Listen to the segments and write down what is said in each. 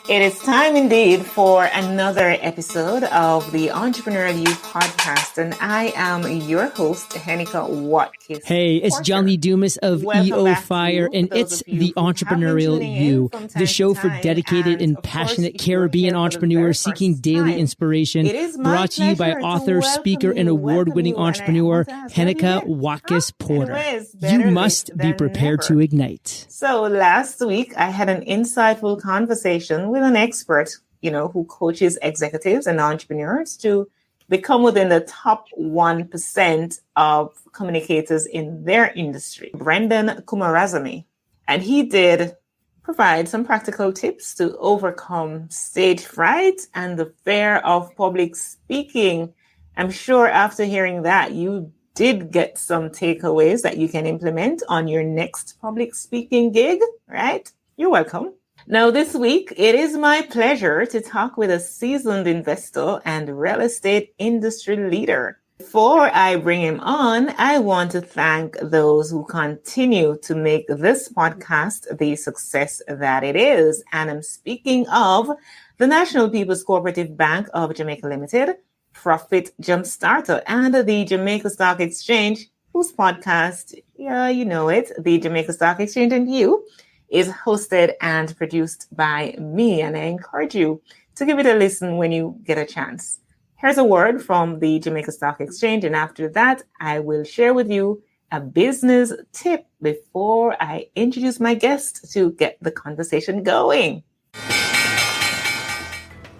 It is time indeed for another episode of the Entrepreneurial You podcast, and I am your host, Heneka Watkis-Porter. Hey, it's Johnny Dumas of EO Fire, and it's the Entrepreneurial You, the show for dedicated and passionate Caribbean entrepreneurs seeking daily inspiration, brought to you by author, speaker, and award-winning entrepreneur, Heneka Watkis-Porter. You must be prepared to ignite. So last week, I had an insightful conversation with an expert, who coaches executives and entrepreneurs to become within the top 1% of communicators in their industry, Brenden Kumarasamy. And he did provide some practical tips to overcome stage fright and the fear of public speaking. I'm sure after hearing that, you did get some takeaways that you can implement on your next public speaking gig, right? You're welcome. Now, this week, it is my pleasure to talk with a seasoned investor and real estate industry leader. Before I bring him on, I want to thank those who continue to make this podcast the success that it is. And I'm speaking of the National People's Cooperative Bank of Jamaica Limited, Profit Jumpstarter, and the Jamaica Stock Exchange, whose podcast, you know it, the Jamaica Stock Exchange You, is hosted and produced by me, and I encourage you to give it a listen when you get a chance. Here's a word from the Jamaica Stock Exchange, and after that, I will share with you a business tip before I introduce my guest to get the conversation going.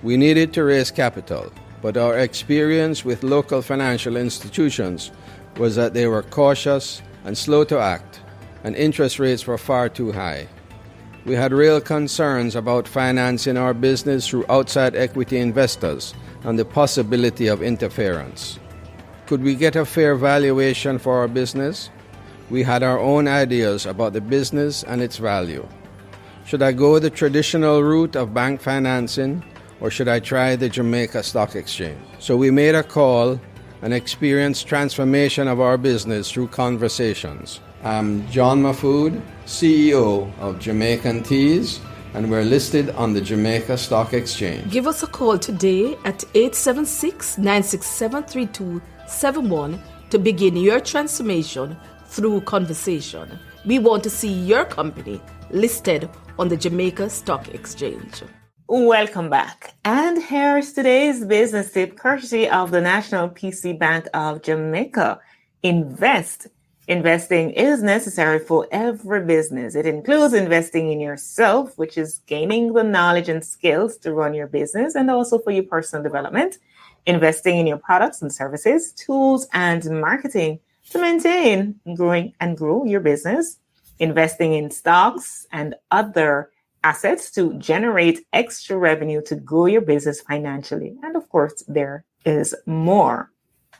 We needed to raise capital, but our experience with local financial institutions was that they were cautious and slow to act, and interest rates were far too high. We had real concerns about financing our business through outside equity investors and the possibility of interference. Could we get a fair valuation for our business? We had our own ideas about the business and its value. Should I go the traditional route of bank financing, or should I try the Jamaica Stock Exchange? So we made a call and experienced transformation of our business through conversations. I'm John Mafood, CEO of Jamaican Teas, and we're listed on the Jamaica Stock Exchange. Give us a call today at 876-967-3271 to begin your transformation through conversation. We want to see your company listed on the Jamaica Stock Exchange. Welcome back. And here's today's business tip, courtesy of the National PC Bank of Jamaica. Investing is necessary for every business. It includes investing in yourself, which is gaining the knowledge and skills to run your business, and also for your personal development, investing in your products and services, tools, and marketing to maintain, grow your business, investing in stocks and other assets to generate extra revenue to grow your business financially. And of course, there is more.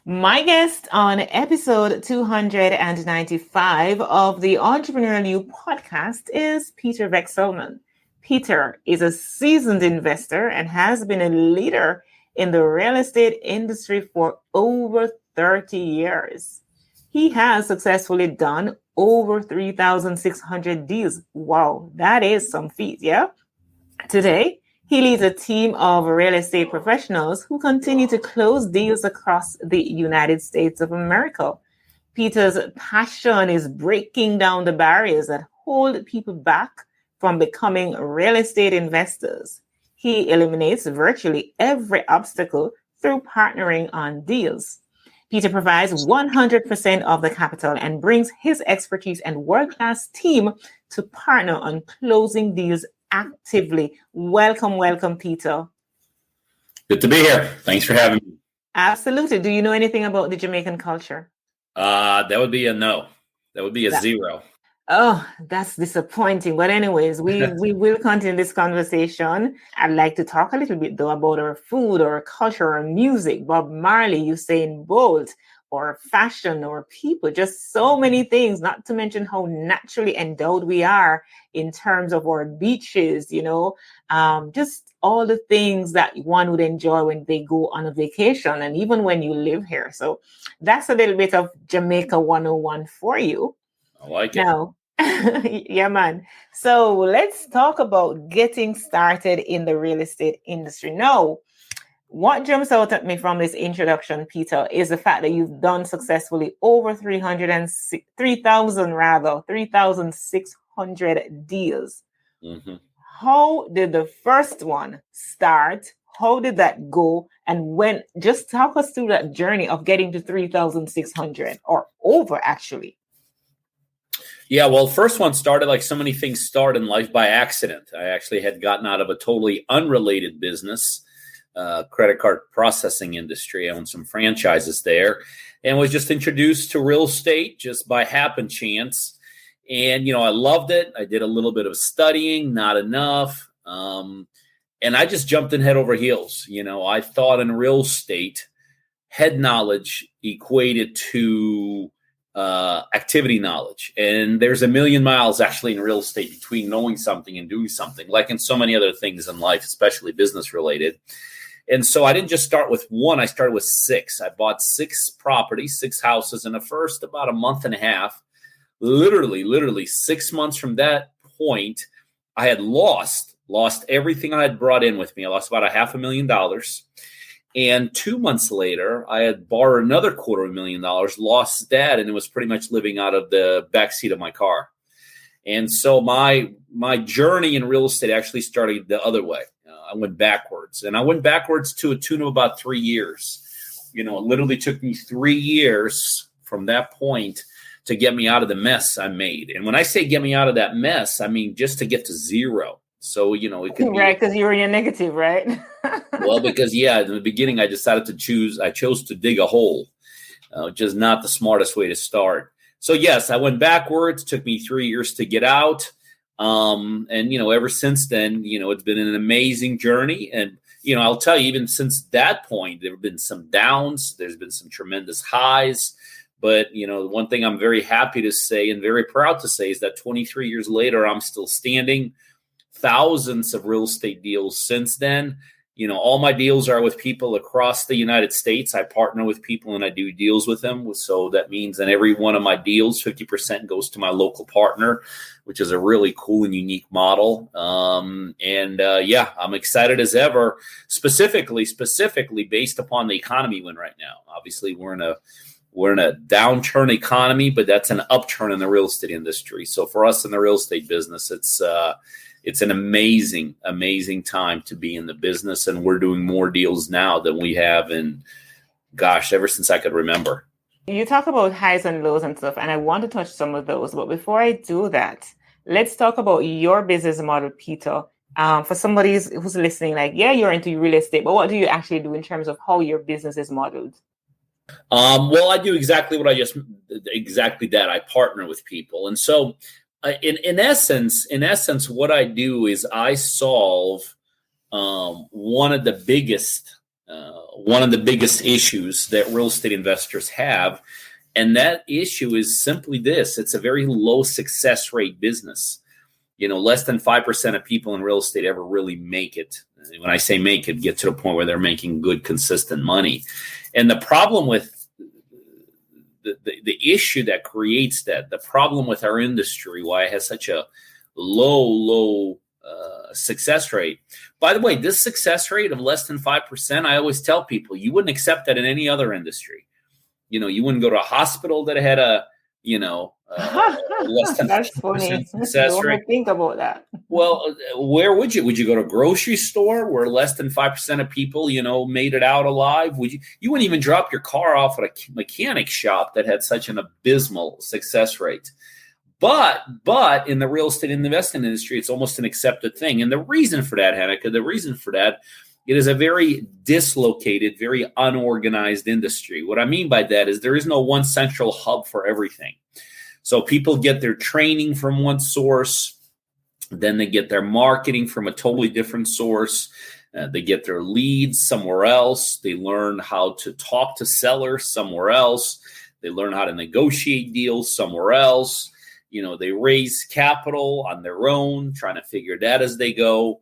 My guest on episode 295 of the Entrepreneurial You podcast is Peter Vexelman. Peter is a seasoned investor and has been a leader in the real estate industry for over 30 years. He has successfully done over 3,600 deals. Wow, that is some feat, yeah? Today, he leads a team of real estate professionals who continue to close deals across the United States of America. Peter's passion is breaking down the barriers that hold people back from becoming real estate investors. He eliminates virtually every obstacle through partnering on deals. Peter provides 100% of the capital and brings his expertise and world-class team to partner on closing deals actively. Welcome, Peter. Good to be here. Thanks for having me. Absolutely. Do you know anything about the Jamaican culture? That would be a no. That would be a zero. Oh, that's disappointing. But anyways, we will continue this conversation. I'd like to talk a little bit, though, about our food, our culture, our music. Bob Marley, Usain Bolt, or fashion, or people, just so many things, not to mention how naturally endowed we are in terms of our beaches, just all the things that one would enjoy when they go on a vacation and even when you live here. So that's a little bit of Jamaica 101 for you. I like it. Now, Yeah, man. So let's talk about getting started in the real estate industry. Now, what jumps out at me from this introduction, Peter, is the fact that you've done successfully over 3,600 deals. Mm-hmm. How did the first one start? How did that go? And when, just talk us through that journey of getting to 3,600 or over, actually. Yeah, well, first one started like so many things start in life by accident. I actually had gotten out of a totally unrelated business, credit card processing industry. I owned some franchises there and was just introduced to real estate just by happen chance. And, I loved it. I did a little bit of studying, not enough. And I just jumped in head over heels. I thought in real estate, head knowledge equated to activity knowledge. And there's a million miles actually in real estate between knowing something and doing something, like in so many other things in life, especially business related. And so I didn't just start with one, I started with 6. I bought 6 properties, 6 houses in the first about a month and a half. Literally 6 months from that point, I had lost everything I had brought in with me. I lost about $500,000. And 2 months later, I had borrowed another $250,000, lost that, and it was pretty much living out of the backseat of my car. And so my journey in real estate actually started the other way. I went backwards, and I went backwards to a tune of about 3 years. It literally took me 3 years from that point to get me out of the mess I made. And when I say get me out of that mess, I mean just to get to zero. So, it could be right, because you were in a negative, right? Well, because, in the beginning, I chose to dig a hole, which is not the smartest way to start. So, yes, I went backwards. Took me 3 years to get out. And, ever since then, it's been an amazing journey. And, I'll tell you, even since that point, there have been some downs. There's been some tremendous highs. But, one thing I'm very happy to say and very proud to say is that 23 years later, I'm still standing. Thousands of real estate deals since then. All my deals are with people across the United States. I partner with people and I do deals with them. So that means in every one of my deals, 50% goes to my local partner, which is a really cool and unique model. I'm excited as ever, specifically based upon the economy we're in right now. Obviously, we're in a downturn economy, but that's an upturn in the real estate industry. So for us in the real estate business, it's an amazing, amazing time to be in the business. And we're doing more deals now than we have ever since I could remember. You talk about highs and lows and stuff, and I want to touch some of those. But before I do that, let's talk about your business model, Peter. For somebody who's listening, like, yeah, you're into real estate, but what do you actually do in terms of how your business is modeled? Well, I do exactly that. I partner with people. And so in essence, what I do is I solve one of the biggest issues that real estate investors have, and that issue is simply this: it's a very low success rate business. Less than 5% of people in real estate ever really make it. When I say make it, get to the point where they're making good, consistent money. And the problem with the issue that creates that, the problem with our industry, why it has such a low success rate. By the way, this success rate of less than 5%, I always tell people, you wouldn't accept that in any other industry. You wouldn't go to a hospital that had a less than That's funny. Success rate. Think about that. Well, where would you? Would you go to a grocery store where less than 5% of people, made it out alive? You wouldn't even drop your car off at a mechanic shop that had such an abysmal success rate. But in the real estate and investment industry, it's almost an accepted thing. And the reason for that, Heneka, it is a very dislocated, very unorganized industry. What I mean by that is there is no one central hub for everything. So people get their training from one source, then they get their marketing from a totally different source. They get their leads somewhere else. They learn how to talk to sellers somewhere else. They learn how to negotiate deals somewhere else. They raise capital on their own, trying to figure that as they go.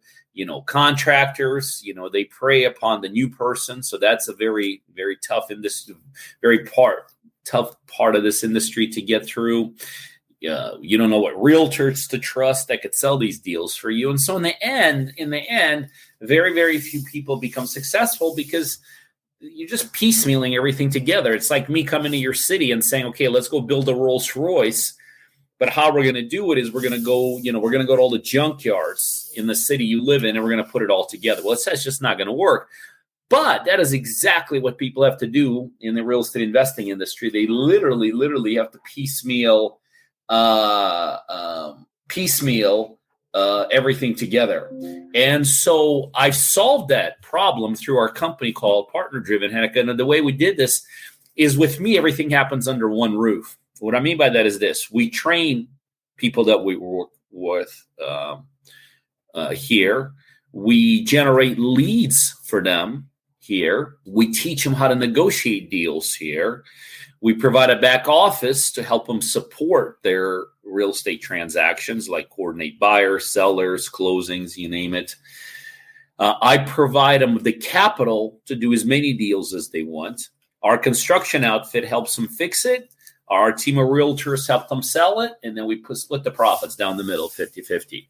Contractors, they prey upon the new person. So that's a very, very tough industry, tough part of this industry to get through. You don't know what realtors to trust that could sell these deals for you. And so in the end, very, very few people become successful because you're just piecemealing everything together. It's like me coming to your city and saying, okay, let's go build a Rolls Royce. But how we're going to do it is we're going to go to all the junkyards in the city you live in, and we're going to put it all together. Well, that's just not going to work. But that is exactly what people have to do in the real estate investing industry. They literally have to piecemeal everything together. And so I solved that problem through our company called Partner Driven Heneka. And the way we did this is, with me, everything happens under one roof. What I mean by that is this: we train people that we work with here. We generate leads for them here. We teach them how to negotiate deals here. We provide a back office to help them support their real estate transactions, like coordinate buyers, sellers, closings, you name it. I provide them with the capital to do as many deals as they want. Our construction outfit helps them fix it. Our team of realtors help them sell it. And then we split the profits down the middle, 50-50.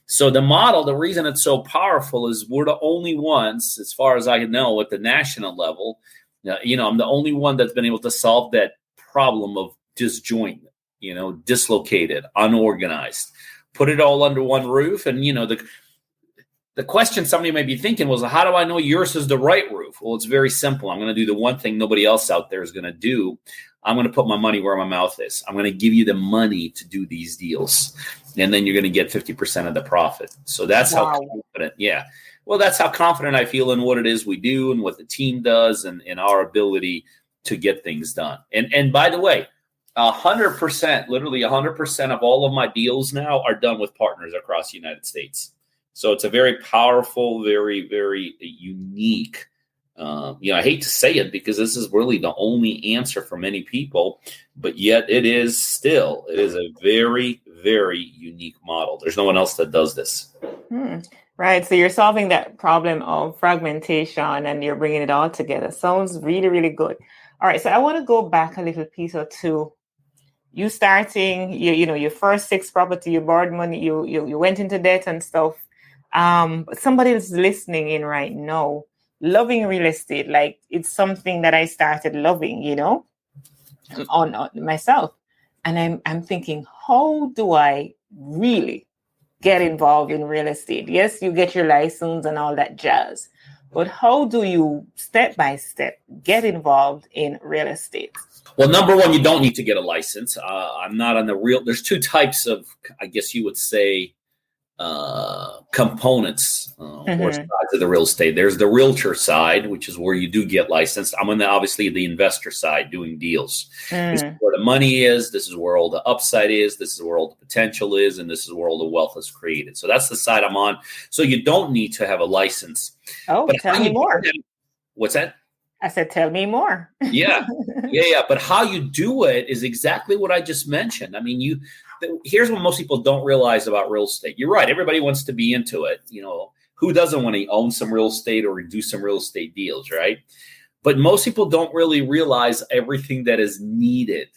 So the model, the reason it's so powerful is we're the only ones, as far as I know, at the national level. I'm the only one that's been able to solve that problem of disjointment, dislocated, unorganized. Put it all under one roof. And, the question somebody may be thinking was, how do I know yours is the right roof? Well, it's very simple. I'm going to do the one thing nobody else out there is going to do. I'm going to put my money where my mouth is. I'm going to give you the money to do these deals. And then you're going to get 50% of the profit. So that's how confident. Yeah. Well, that's how confident I feel in what it is we do and what the team does and our ability to get things done. And by the way, 100%, literally 100% of all of my deals now are done with partners across the United States. So it's a very powerful, very, very unique. I hate to say it because this is really the only answer for many people, but yet it is a very, very unique model. There's no one else that does this. Right. So you're solving that problem of fragmentation and you're bringing it all together. Sounds really, really good. All right. So I want to go back a little piece or two. You starting, your first 6 property, you borrowed money, you went into debt and stuff. Somebody is listening in right now, loving real estate. Like, it's something that I started loving, on myself. And I'm thinking, how do I really get involved in real estate? Yes, you get your license and all that jazz, but how do you step by step get involved in real estate? Well, number one, you don't need to get a license. I'm not on there's 2 types of, I guess you would say, components or sides of the real estate. There's the realtor side, which is where you do get licensed. I'm on obviously the investor side doing deals. This is where the money is. This is where all the upside is. This is where all the potential is. And this is where all the wealth is created. So that's the side I'm on. So you don't need to have a license. Oh, but tell me more. What's that? I said, tell me more. Yeah. But how you do it is exactly what I just mentioned. I mean, here's what most people don't realize about real estate. You're right. Everybody wants to be into it. Who doesn't want to own some real estate or do some real estate deals, right? But most people don't really realize everything that is needed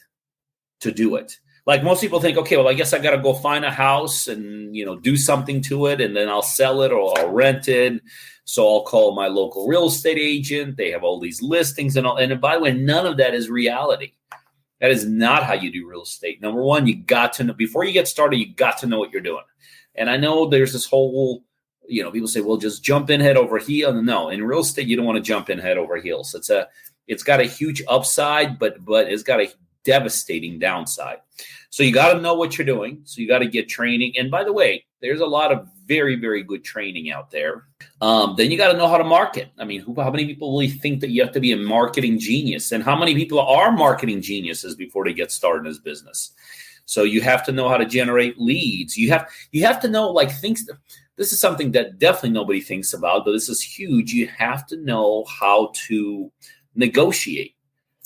to do it. Like, most people think, okay, well, I guess I got to go find a house and, do something to it, and then I'll sell it or I'll rent it. So I'll call my local real estate agent. They have all these listings and all. And by the way, none of that is reality. That is not how you do real estate. Number one, you got to know, before you get started, you got to know what you're doing. And I know there's this whole, people say, well, just jump in head over heels. No, in real estate, you don't want to jump in head over heels. It's got a huge upside, but it's got a devastating downside. So you got to know what you're doing. So you got to get training. And by the way, there's a lot of very, very good training out there. Then you got to know how to market. I mean, how many people really think that you have to be a marketing genius? And how many people are marketing geniuses before they get started in this business? So you have to know how to generate leads. You have to know, like, things. This is something that definitely nobody thinks about, but this is huge. You have to know how to negotiate.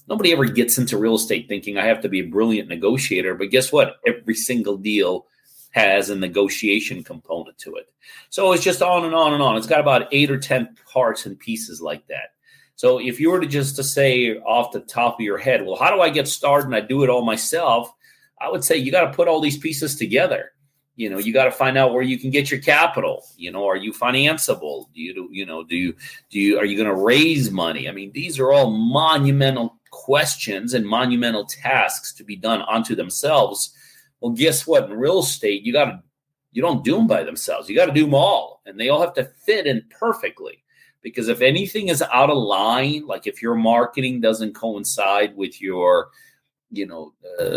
Nobody ever gets into real estate thinking I have to be a brilliant negotiator. But guess what? Every single deal has a negotiation component to it. So it's just on and on and on. It's got about 8 or 10 parts and pieces like that. So if you were to say off the top of your head, well, how do I get started and I do it all myself? I would say you got to put all these pieces together. You got to find out where you can get your capital. Are you financeable? Are you going to raise money? I mean, these are all monumental questions and monumental tasks to be done unto themselves. Well, guess what? In real estate, you don't do them by themselves. You got to do them all, and they all have to fit in perfectly. Because if anything is out of line, like if your marketing doesn't coincide with your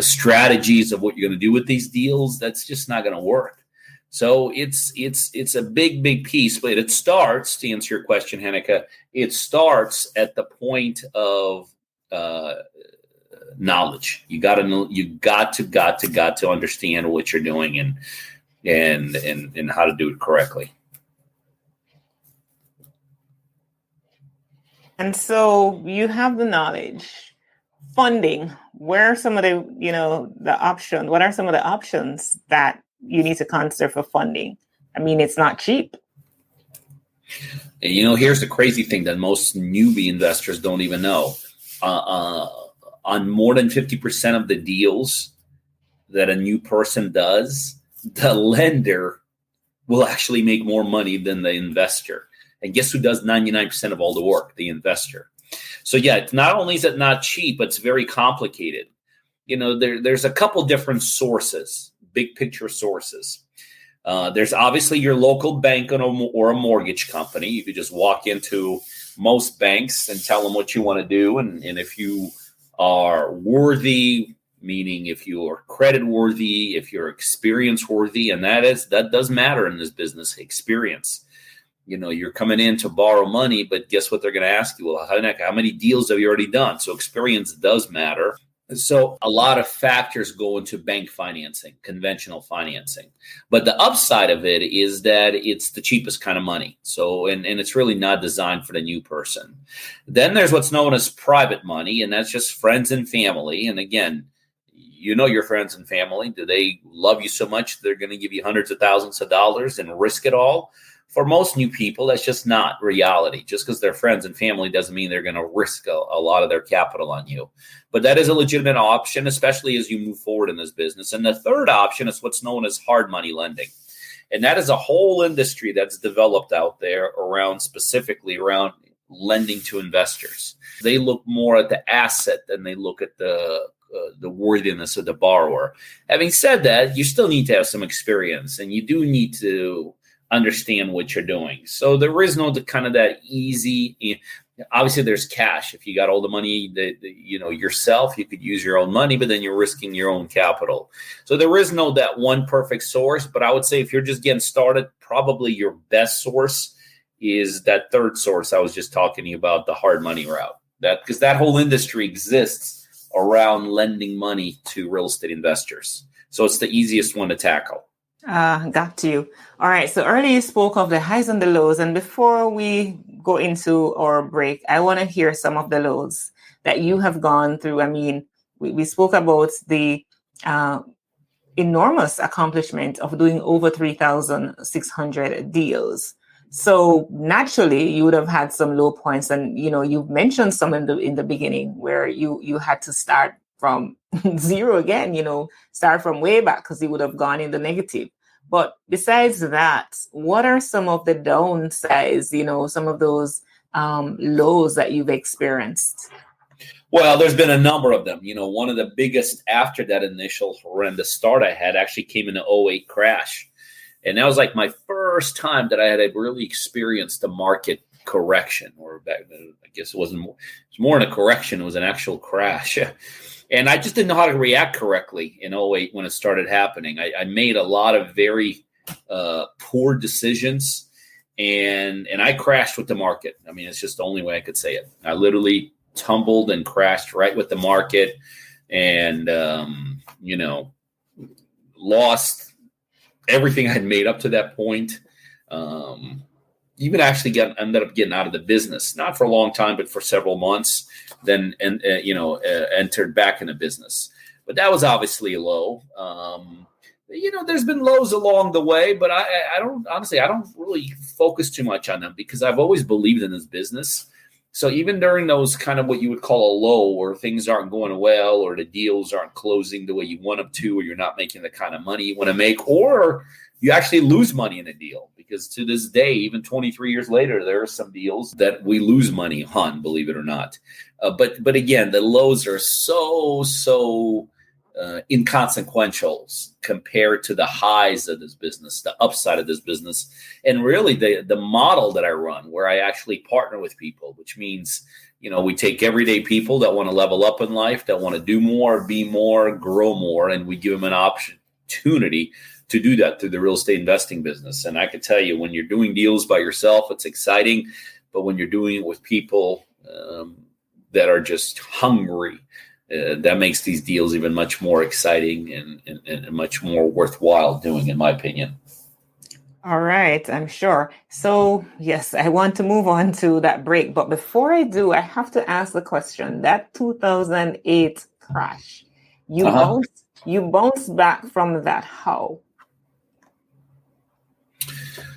strategies of what you're going to do with these deals, that's just not going to work. So it's a big piece, but it starts, to answer your question, Heneka, it starts at the point of knowledge. You got to know, you got to understand what you're doing and how to do it correctly. And so you have the knowledge. Funding, where are some of the options? What are some of the options that you need to consider for funding? I mean, it's not cheap. And, here's the crazy thing that most newbie investors don't even know. On more than 50% of the deals that a new person does, the lender will actually make more money than the investor. And guess who does 99% of all the work? The investor. So yeah, not only is it not cheap, but it's very complicated. There's a couple different sources, big picture sources. There's obviously your local bank or a mortgage company. You could just walk into most banks and tell them what you want to do. And if you are worthy, meaning if you are credit worthy, if you're experience worthy, and that does matter in this business, experience. You're coming in to borrow money, but guess what they're going to ask you? Well, how many deals have you already done? So experience does matter. So a lot of factors go into bank financing, conventional financing. But the upside of it is that it's the cheapest kind of money. So, and it's really not designed for the new person. Then there's what's known as private money, and that's just friends and family. And again, your friends and family, do they love you so much they're going to give you hundreds of thousands of dollars and risk it all? For most new people, that's just not reality. Just because they're friends and family doesn't mean they're going to risk a lot of their capital on you. But that is a legitimate option, especially as you move forward in this business. And the third option is what's known as hard money lending. And that is a whole industry that's developed out there specifically around lending to investors. They look more at the asset than they look at the worthiness of the borrower. Having said that, you still need to have some experience, and you do need to understand what you're doing. So there is no kind of that easy. Obviously, there's cash. If you got all the money that yourself, you could use your own money, but then you're risking your own capital. So there is no that one perfect source. But I would say if you're just getting started, probably your best source is that third source I was just talking to you about, the hard money route. Because that whole industry exists around lending money to real estate investors. So it's the easiest one to tackle. Got you. All right. So earlier you spoke of the highs and the lows. And before we go into our break, I want to hear some of the lows that you have gone through. I mean, we spoke about the enormous accomplishment of doing over 3,600 deals. So naturally, you would have had some low points. And, you've mentioned some in the beginning where you had to start from zero again, start from way back because you would have gone in the negative. But besides that, what are some of the downsides, some of those lows that you've experienced? Well, there's been a number of them. One of the biggest after that initial horrendous start I had actually came in the 2008 crash. And that was like my first time that I had really experienced a market correction, or back then, I guess it was more than a correction. It was an actual crash. And I just didn't know how to react correctly in 2008 when it started happening. I made a lot of very poor decisions, and I crashed with the market. I mean, it's just the only way I could say it. I literally tumbled and crashed right with the market, and lost everything I had made up to that point. Even actually ended up getting out of the business, not for a long time, but for several months. Then entered back in the business. But that was obviously low. There's been lows along the way, but I don't really focus too much on them because I've always believed in this business. So even during those kind of what you would call a low, or things aren't going well, or the deals aren't closing the way you want them to, or you're not making the kind of money you want to make, or you actually lose money in a deal, because to this day, even 23 years later, there are some deals that we lose money on, believe it or not. But again, the lows are so inconsequential compared to the highs of this business, the upside of this business, and really the model that I run, where I actually partner with people, which means, we take everyday people that want to level up in life, that want to do more, be more, grow more, and we give them an opportunity to do that through the real estate investing business. And I can tell you, when you're doing deals by yourself, it's exciting, but when you're doing it with people that are just hungry, that makes these deals even much more exciting and much more worthwhile doing, in my opinion. All right, I'm sure. So, yes, I want to move on to that break. But before I do, I have to ask the question. That 2008 crash, you bounced back from that. How?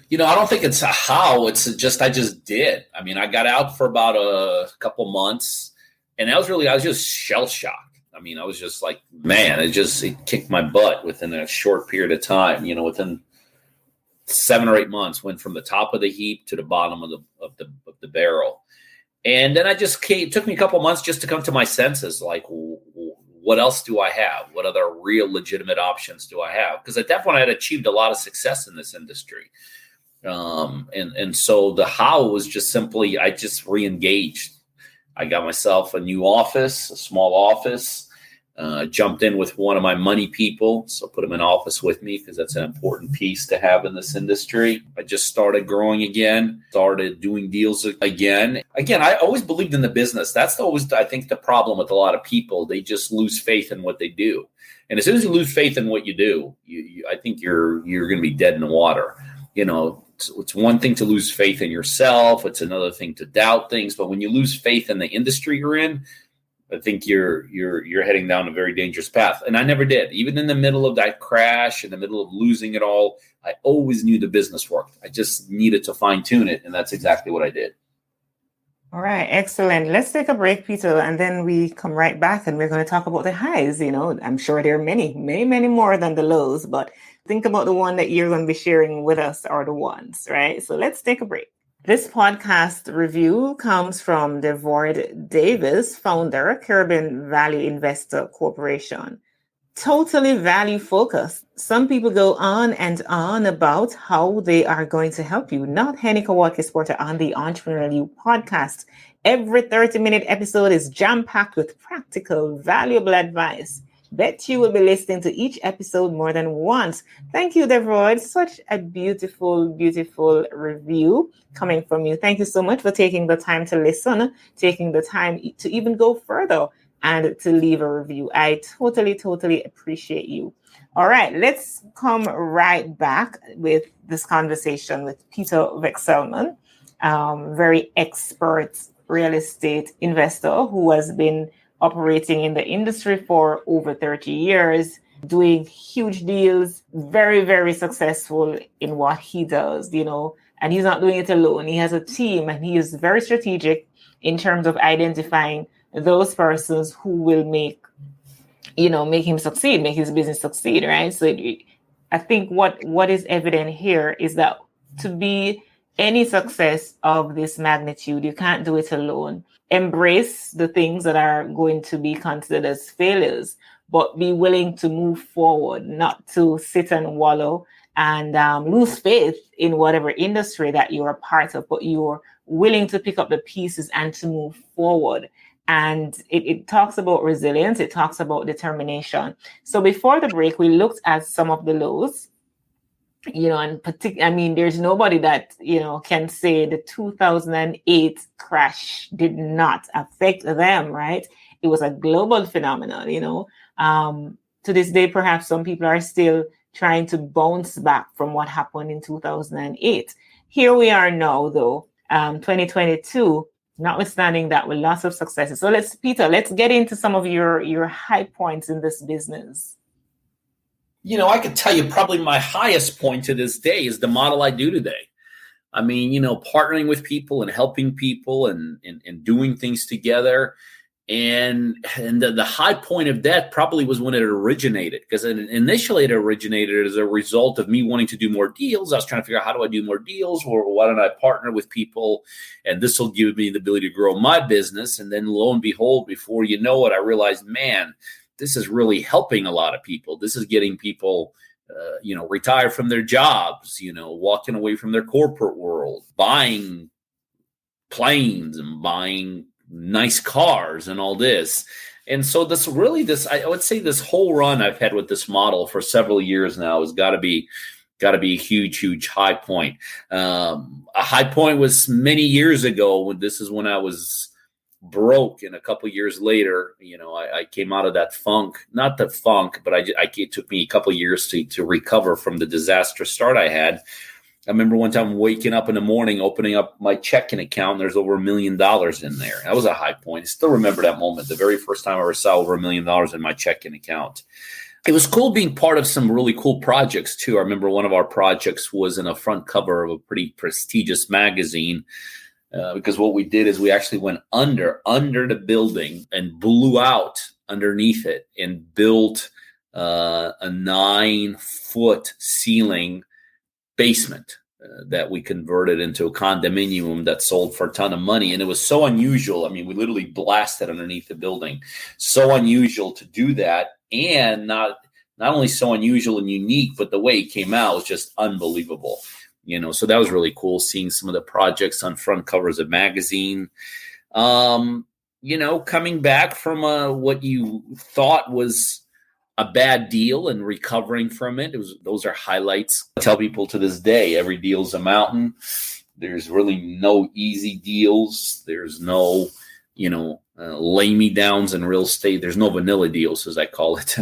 I don't think it's a how. It's just I just did. I mean, I got out for about a couple months. And I was just shell shocked. I mean, I was just like, man, it kicked my butt within a short period of time. Within 7 or 8 months, went from the top of the heap to the bottom of the barrel. And then it took me a couple months just to come to my senses. Like, what else do I have? What other real legitimate options do I have? Because at that point, I had achieved a lot of success in this industry. And so the how was just simply, I just re-engaged. I got myself a new office, a small office, jumped in with one of my money people. So put him in office with me, because that's an important piece to have in this industry. I just started growing again, started doing deals again. Again, I always believed in the business. That's always, I think, the problem with a lot of people. They just lose faith in what they do. And as soon as you lose faith in what you do, I think you're going to be dead in the water. It's one thing to lose faith in yourself. It's another thing to doubt things. But when you lose faith in the industry you're in, I think you're heading down a very dangerous path. And I never did. Even in the middle of that crash, in the middle of losing it all, I always knew the business worked. I just needed to fine tune it. And that's exactly what I did. All right. Excellent. Let's take a break, Peter, and then we come right back and we're going to talk about the highs. I'm sure there are many, many, many more than the lows, but think about the one that you're going to be sharing with us, are the ones, right? So let's take a break. This podcast review comes from Devord Davis, founder, Caribbean Value Investor Corporation. Totally value focused. Some people go on and on about how they are going to help you. Not Heneka Watkis-Porter on the Entrepreneurial You podcast. Every 30-minute episode is jam-packed with practical, valuable advice. Bet you will be listening to each episode more than once. Thank you, Devord. Such a beautiful, beautiful review coming from you. Thank you so much for taking the time to listen, taking the time to even go further and to leave a review. I totally, totally appreciate you. All right, let's come right back with this conversation with Peter Vexelman, very expert real estate investor who has been operating in the industry for over 30 years, doing huge deals, very, very successful in what he does, and he's not doing it alone. He has a team and he is very strategic in terms of identifying those persons who will make him succeed, make his business succeed, right? So I think what is evident here is that to be any success of this magnitude, you can't do it alone. Embrace the things that are going to be considered as failures, but be willing to move forward, not to sit and wallow and lose faith in whatever industry that you're a part of, but you're willing to pick up the pieces and to move forward. And it talks about resilience. It talks about determination. So before the break, we looked at some of the lows, and there's nobody that, can say the 2008 crash did not affect them, right? It was a global phenomenon, to this day, perhaps some people are still trying to bounce back from what happened in 2008. Here we are now, though, 2022, notwithstanding that, with lots of successes. So let's get into some of your high points in this business. I could tell you probably my highest point to this day is the model I do today. I mean, partnering with people and helping people and doing things together. And the high point of that probably was when it originated, because initially it originated as a result of me wanting to do more deals. I was trying to figure out, how do I do more deals? Or why don't I partner with people? And this will give me the ability to grow my business. And then lo and behold, before you know it, I realized, man, this is really helping a lot of people. This is getting people, retire from their jobs, walking away from their corporate world, buying planes and buying nice cars and all this. And so I would say this whole run I've had with this model for several years now has got to be a huge high point. A high point was many years ago when I was broke, and a couple years later, I came out of that funk, not the funk, but it took me a couple years to recover from the disastrous start I had. I remember one time waking up in the morning, opening up my checking account, and there's over $1 million in there. That was a high point. I still remember that moment, the very first time I ever saw over $1 million in my checking account. It was cool being part of some really cool projects, too. I remember one of our projects was in a front cover of a pretty prestigious magazine, because what we did is we actually went under the building and blew out underneath it and built a 9-foot ceiling basement that we converted into a condominium that sold for a ton of money. And it was so unusual. I mean, we literally blasted underneath the building. So unusual to do that. And not only so unusual and unique, but the way it came out was just unbelievable. So that was really cool, seeing some of the projects on front covers of magazine. Coming back from what you thought was a bad deal and recovering from it. Those are highlights. I tell people to this day, every deal's a mountain. There's really no easy deals. There's no, lay me downs in real estate. There's no vanilla deals, as I call it.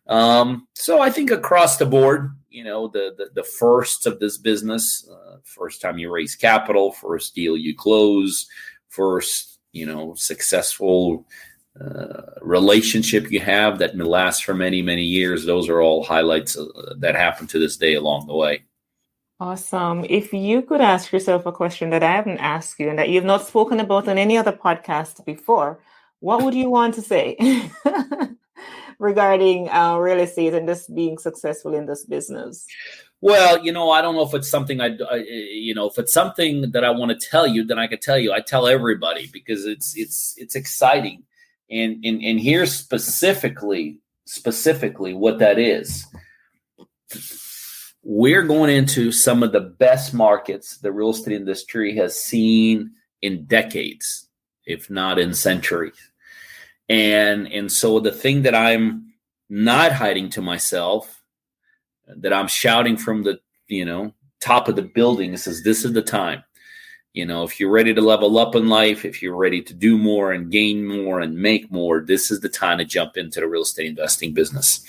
So I think across the board, the first of this business, first time you raise capital, first deal you close, first, successful relationship you have that may last for many, many years. Those are all highlights that happen to this day along the way. Awesome. If you could ask yourself a question that I haven't asked you and that you've not spoken about on any other podcast before, what would you want to say regarding real estate and just being successful in this business? Well, I don't know if it's something if it's something that I want to tell you, then I could tell you. I tell everybody because it's exciting. And here's specifically what that is. We're going into some of the best markets the real estate industry has seen in decades, if not in centuries. And so the thing that I'm not hiding to myself, that I'm shouting from the top of the building, says this is the time. If you're ready to level up in life, if you're ready to do more and gain more and make more, this is the time to jump into the real estate investing business.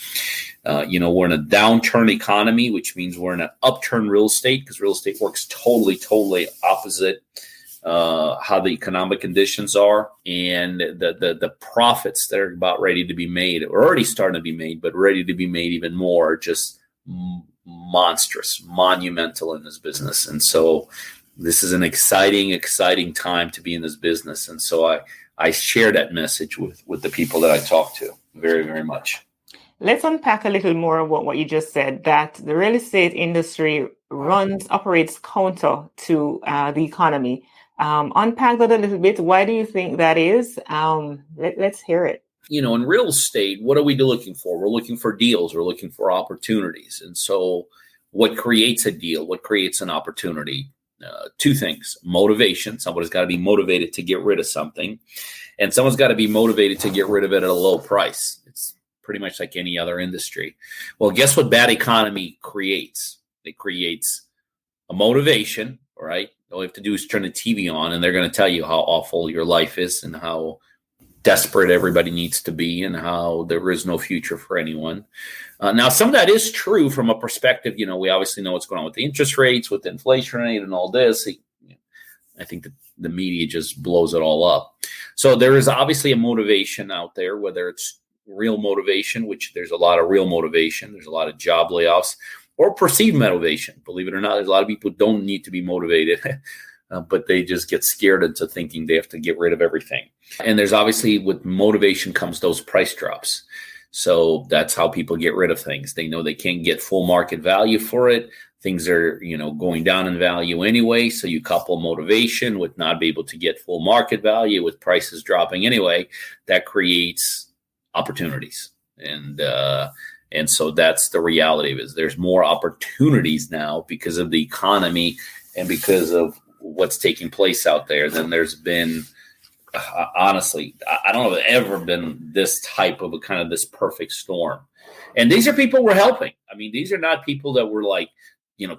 We're in a downturn economy, which means we're in an upturn real estate, because real estate works totally opposite how the economic conditions are, and the profits that are about ready to be made, or already starting to be made, but ready to be made even more, are just monstrous, monumental in this business. And so this is an exciting time to be in this business. And so I share that message with the people that I talk to very, very much. Let's unpack a little more about what you just said, that the real estate industry operates counter to the economy. Unpack that a little bit. Why do you think that is? Let's hear it. In real estate, what are we looking for? We're looking for deals. We're looking for opportunities. And so what creates a deal? What creates an opportunity? Two things: motivation. Somebody's got to be motivated to get rid of something, and someone's got to be motivated to get rid of it at a low price. It's pretty much like any other industry. Well, guess what bad economy creates? It creates a motivation, right? All you have to do is turn the TV on, and they're going to tell you how awful your life is and how desperate everybody needs to be and how there is no future for anyone. Now, some of that is true from a perspective, we obviously know what's going on with the interest rates, with the inflation rate and all this. I think that the media just blows it all up. So there is obviously a motivation out there, whether it's real motivation, which there's a lot of real motivation. There's a lot of job layoffs, or perceived motivation. Believe it or not, there's a lot of people who don't need to be motivated, but they just get scared into thinking they have to get rid of everything. And there's obviously, with motivation comes those price drops. So that's how people get rid of things. They know they can't get full market value for it. Things are, going down in value anyway. So you couple motivation with not be able to get full market value with prices dropping anyway. That creates opportunities. And so that's the reality of it. There's more opportunities now because of the economy and because of what's taking place out there than there's been. Honestly, I don't know if there's ever been this type of a kind of this perfect storm. And these are people we're helping. I mean, these are not people that we're like,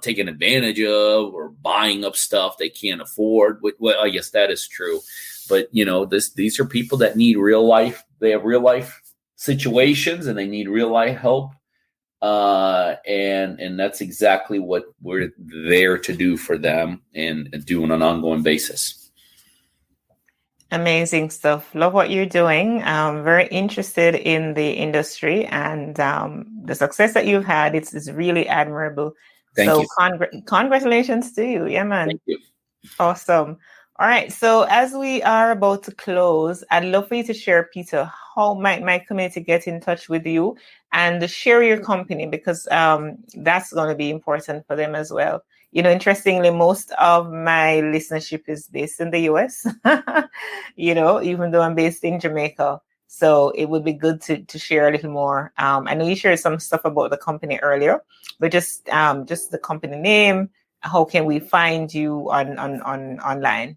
taking advantage of or buying up stuff they can't afford. Well, I guess that is true. But, these are people that need real life. They have real life situations and they need real life help. And that's exactly what we're there to do for them and do on an ongoing basis. Amazing stuff. Love what you're doing. Very interested in the industry and the success that you've had. It's really admirable. Thank you. Congratulations to you. Yeah, man. Thank you. Awesome. All right. So as we are about to close, I'd love for you to share, Peter, how might my community get in touch with you and share your company, because that's going to be important for them as well. Interestingly, most of my listenership is based in the US, even though I'm based in Jamaica. So it would be good to share a little more. I know you shared some stuff about the company earlier, but just the company name. How can we find you on online?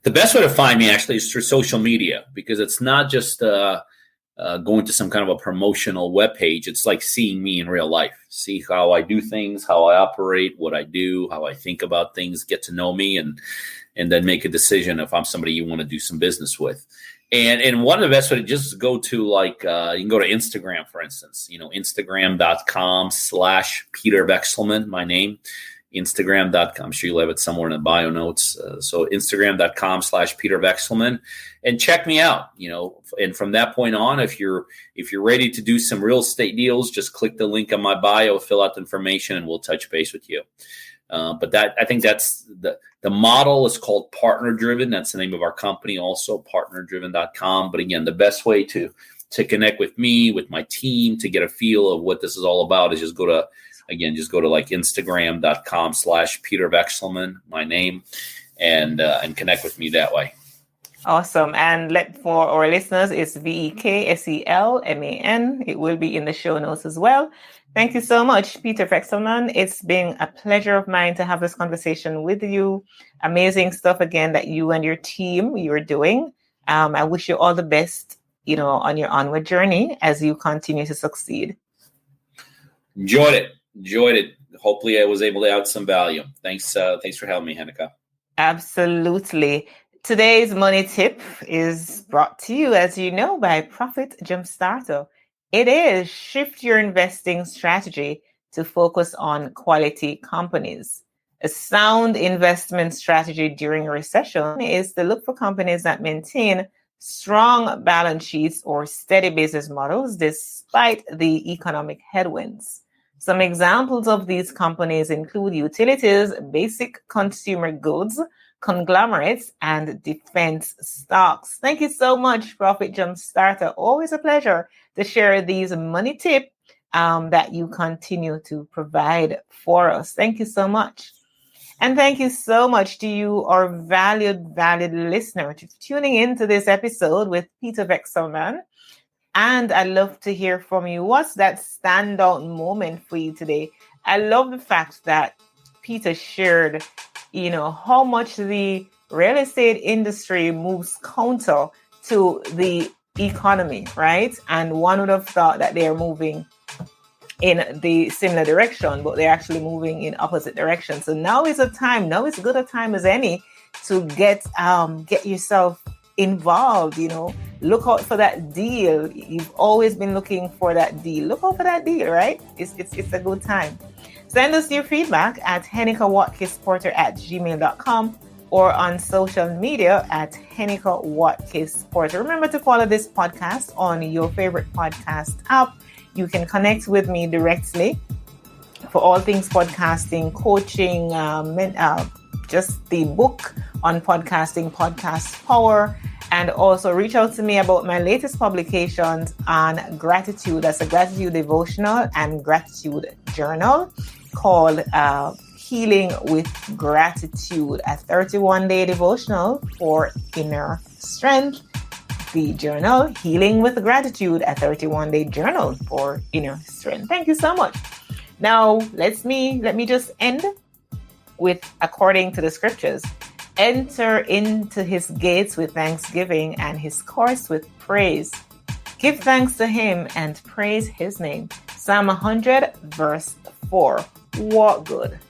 The best way to find me actually is through social media, because it's not just going to some kind of a promotional webpage. It's like seeing me in real life, see how I do things, how I operate, what I do, how I think about things, get to know me, and then make a decision if I'm somebody you want to do some business with. And one of the best way to just go to you can go to Instagram, for instance, Instagram.com/Peter Vekselman, my name. Instagram.com. I'm sure you'll have it somewhere in the bio notes. So Instagram.com/Peter Vekselman, and check me out. And from that point on, if you're ready to do some real estate deals, just click the link on my bio, fill out the information, and we'll touch base with you. But I think that's the model is called partner driven. That's the name of our company, also partnerdriven.com. But again, the best way to connect with me, with my team, to get a feel of what this is all about is just go to like Instagram.com/Peter Vekselman, my name, and connect with me that way. Awesome. And for our listeners, it's VEKSELMAN. It will be in the show notes as well. Thank you so much, Peter Vekselman. It's been a pleasure of mine to have this conversation with you. Amazing stuff again that you and your team you're doing. I wish you all the best, on your onward journey as you continue to succeed. Enjoyed it. Hopefully I was able to add some value. Thanks for having me, Heneka. Absolutely. Today's money tip is brought to you, as you know, by Profit Jumpstarter. It is shift your investing strategy to focus on quality companies. A sound investment strategy during a recession is to look for companies that maintain strong balance sheets or steady business models despite the economic headwinds. Some examples of these companies include utilities, basic consumer goods, conglomerates, and defense stocks. Thank you so much, Profit Jumpstarter. Always a pleasure to share these money tips that you continue to provide for us. Thank you so much. And thank you so much to you, our valued listener, for tuning into this episode with Peter Vekselman. And I'd love to hear from you. What's that standout moment for you today? I love the fact that Peter shared, how much the real estate industry moves counter to the economy, right? And one would have thought that they're moving in the similar direction, but they're actually moving in opposite directions. So now is a good a time as any to get yourself involved. Look out for that deal. You've always been looking for that deal. Look out for that deal, right? It's a good time. Send us your feedback at Heneka Watkis-Porter @gmail.com or on social media at Heneka Watkis-Porter. Remember to follow this podcast on your favorite podcast app. You can connect with me directly for all things podcasting, coaching, just the book on podcasting, Podcast Power, and also reach out to me about my latest publications on gratitude. That's a gratitude devotional and gratitude journal called Healing with Gratitude, a 31-day devotional for inner strength. The journal, Healing with Gratitude, a 31-day journal for inner strength. Thank you so much. Now, let me just end with, according to the scriptures, enter into his gates with thanksgiving and his courts with praise. Give thanks to him and praise his name. Psalm 100, verse 4. What good?